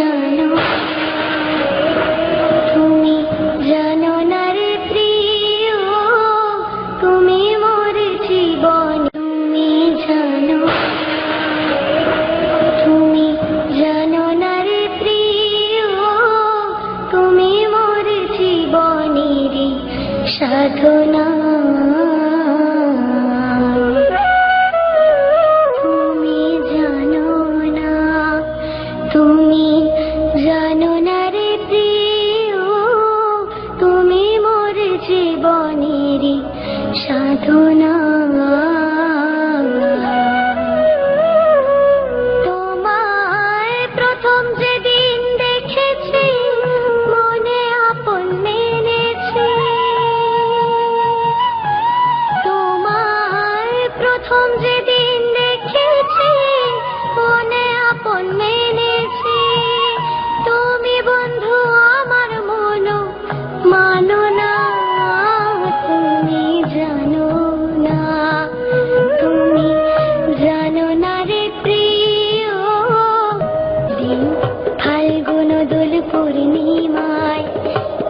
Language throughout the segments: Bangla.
জানো, তুমি জানো না রে প্রিয়, তুমি মোর জীবন। তুমি জানো, তুমি জানো না রে প্রিয়, তুমি মোর জীবনেরই সাধনা। তুমি জানো না, তুমি জানো না রে প্রিয়, তুমি মোর জীবনেরই সাধনা। তোমায় প্রথম যেদিন দেখেছি, মনে আপন মেনেছি। তোমায় প্রথম যেদিন দেখেছি, মনে আপন মেনেছি। তুমি বন্ধু আমার মনো মানো না, তুমি জানো না, তুমি জানো না রে প্রিয়। দিন ফাল্গুন দোল পূর্ণিমায়,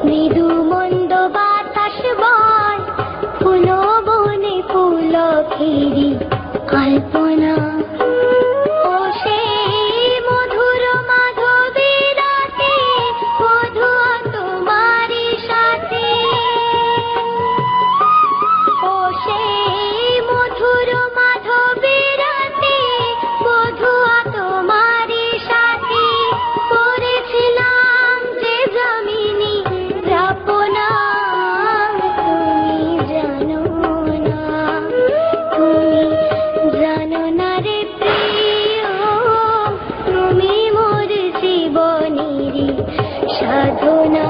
মৃদু মন্দ বাতাস বয়, ফুল বনে পুলকেরি কল্পনা। ও সেই মধুর মাধবী রাতে, বধূ তোমারই সাথে। ও সেই মধুর মাধবী রাতে, বধূ তোমারই সাথে। করেছিলাম যে জমিনী যাপনা, তুমি জানো না, তুমি জানো না রে প্রিয়, তুমি মোর জীবনেরই সাধনা।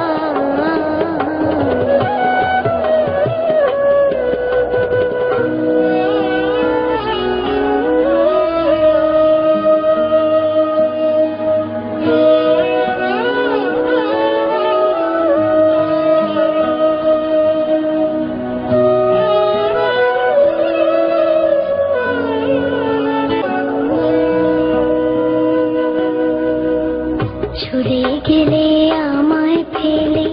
ছুড়ে গেলে আমায় ফেলে,